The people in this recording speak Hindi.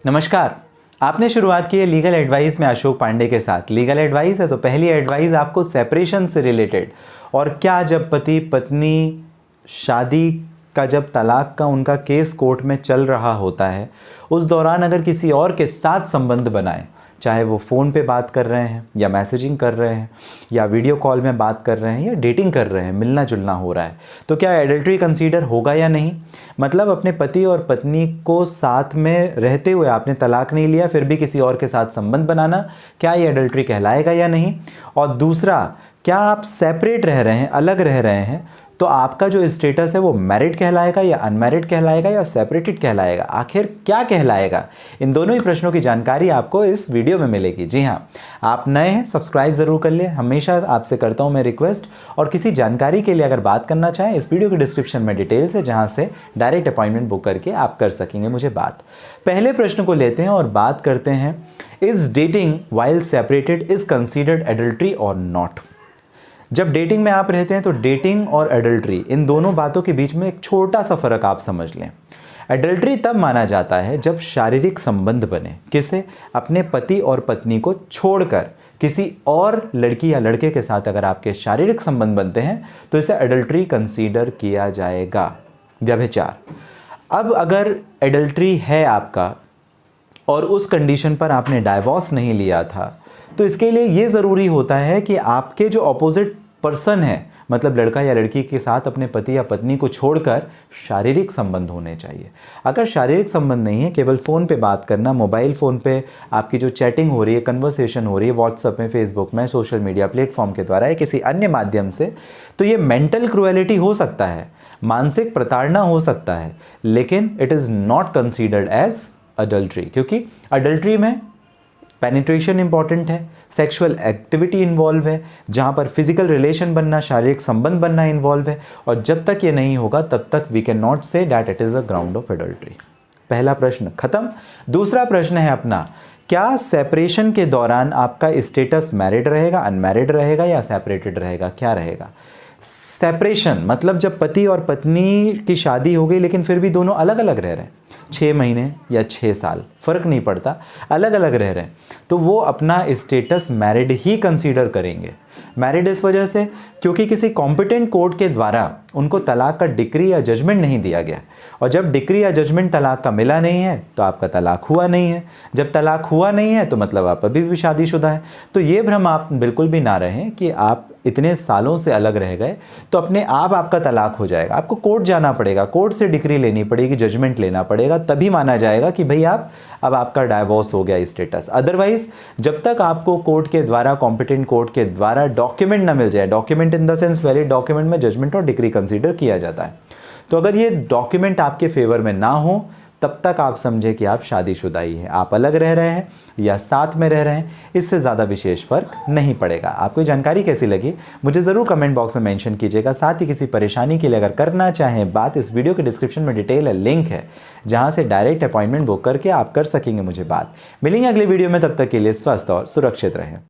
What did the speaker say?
नमस्कार। आपने शुरुआत की है लीगल एडवाइस में अशोक पांडे के साथ। लीगल एडवाइस है तो पहली एडवाइस आपको सेपरेशन से रिलेटेड, और क्या जब पति पत्नी शादी का जब तलाक का उनका केस कोर्ट में चल रहा होता है, उस दौरान अगर किसी और के साथ संबंध बनाएं, चाहे वो फ़ोन पे बात कर रहे हैं या मैसेजिंग कर रहे हैं या वीडियो कॉल में बात कर रहे हैं या डेटिंग कर रहे हैं, मिलना जुलना हो रहा है, तो क्या एडल्ट्री कंसीडर होगा या नहीं। मतलब अपने पति और पत्नी को साथ में रहते हुए आपने तलाक नहीं लिया, फिर भी किसी और के साथ संबंध बनाना, क्या ये एडल्ट्री कहलाएगा या नहीं। और दूसरा, क्या आप सेपरेट रह रहे हैं, अलग रह रहे हैं, तो आपका जो स्टेटस है वो मैरिड कहलाएगा या अनमैरिड कहलाएगा या सेपरेटेड कहलाएगा, आखिर क्या कहलाएगा। इन दोनों ही प्रश्नों की जानकारी आपको इस वीडियो में मिलेगी। जी हाँ, आप नए हैं सब्सक्राइब ज़रूर कर लें, हमेशा आपसे करता हूँ मैं रिक्वेस्ट। और किसी जानकारी के लिए अगर बात करना चाहें, इस वीडियो की डिस्क्रिप्शन में डिटेल्स है, जहाँ से डायरेक्ट अपॉइंटमेंट बुक करके आप कर सकेंगे मुझे बात। पहले प्रश्न को लेते हैं और बात करते हैं, is dating while separated is considered adultery और नॉट। जब डेटिंग में आप रहते हैं तो डेटिंग और एडल्ट्री, इन दोनों बातों के बीच में एक छोटा सा फ़र्क आप समझ लें। एडल्ट्री तब माना जाता है जब शारीरिक संबंध बने, किसे, अपने पति और पत्नी को छोड़कर किसी और लड़की या लड़के के साथ अगर आपके शारीरिक संबंध बनते हैं तो इसे एडल्ट्री कंसीडर किया जाएगा, व्यभिचार। अब अगर एडल्ट्री है आपका और उस कंडीशन पर आपने डाइवोर्स नहीं लिया था, तो इसके लिए ये ज़रूरी होता है कि आपके जो अपोजिट पर्सन है, मतलब लड़का या लड़की के साथ अपने पति या पत्नी को छोड़कर शारीरिक संबंध होने चाहिए। अगर शारीरिक संबंध नहीं है, केवल फ़ोन पे बात करना, मोबाइल फ़ोन पे आपकी जो चैटिंग हो रही है, कन्वर्सेशन हो रही है व्हाट्सएप में, फेसबुक में, सोशल मीडिया प्लेटफॉर्म के द्वारा या किसी अन्य माध्यम से, तो ये मेंटल क्रुएलिटी हो सकता है, मानसिक प्रताड़ना हो सकता है, लेकिन it is not considered as adultery. क्योंकि अडल्ट्री में पेनिट्रेशन इंपॉर्टेंट है, सेक्सुअल एक्टिविटी इन्वॉल्व है, जहाँ पर फिजिकल रिलेशन बनना, शारीरिक संबंध बनना इन्वॉल्व है, और जब तक ये नहीं होगा तब तक we can not say that it is a ground of adultery. पहला प्रश्न खत्म। दूसरा प्रश्न है अपना, क्या सेपरेशन के दौरान आपका स्टेटस मैरिड रहेगा, अनमैरिड रहेगा या सेपरेटेड रहेगा, क्या रहेगा। सेपरेशन मतलब जब पति और पत्नी की शादी हो गई लेकिन फिर भी दोनों अलग अलग रह रहे हैं, 6 महीने या 6 साल फ़र्क नहीं पड़ता, अलग अलग रह रहे हैं, तो वो अपना स्टेटस मैरिड ही कंसीडर करेंगे। मैरिड इस वजह से क्योंकि किसी कॉम्पिटेंट कोर्ट के द्वारा उनको तलाक का डिक्री या जजमेंट नहीं दिया गया, और जब डिक्री या जजमेंट तलाक का मिला नहीं है तो आपका तलाक हुआ नहीं है। जब तलाक हुआ नहीं है तो मतलब आप अभी भी शादीशुदा हैं। तो ये भ्रम आप बिल्कुल भी ना रहें कि आप इतने सालों से अलग रह गए तो अपने आप आपका तलाक हो जाएगा। आपको कोर्ट जाना पड़ेगा, कोर्ट से डिक्री लेनी पड़ेगी, जजमेंट लेना पड़ेगा, तभी माना जाएगा कि भाई अब आपका डाइवोर्स हो गया स्टेटस। अदरवाइज जब तक आपको कोर्ट के द्वारा, कॉम्पिटेंट कोर्ट के द्वारा डॉक्यूमेंट ना मिल जाए, document in the sense valid document में जजमेंट और डिक्री कंसीडर किया जाता है, तो अगर ये डॉक्यूमेंट आपके फेवर में ना हो तब तक आप समझे कि आप शादीशुदा ही हैं। आप अलग रह रहे हैं या साथ में रह रहे हैं, इससे ज़्यादा विशेष फ़र्क नहीं पड़ेगा। आपको जानकारी कैसी लगी मुझे ज़रूर कमेंट बॉक्स में मेंशन कीजिएगा। साथ ही किसी परेशानी के लिए अगर करना चाहें बात, इस वीडियो के डिस्क्रिप्शन में डिटेल है, लिंक है, जहाँ से डायरेक्ट अपॉइंटमेंट बुक करके आप कर सकेंगे मुझे बात। मिलेंगे अगले वीडियो में, तब तक के लिए स्वस्थ और सुरक्षित रहें।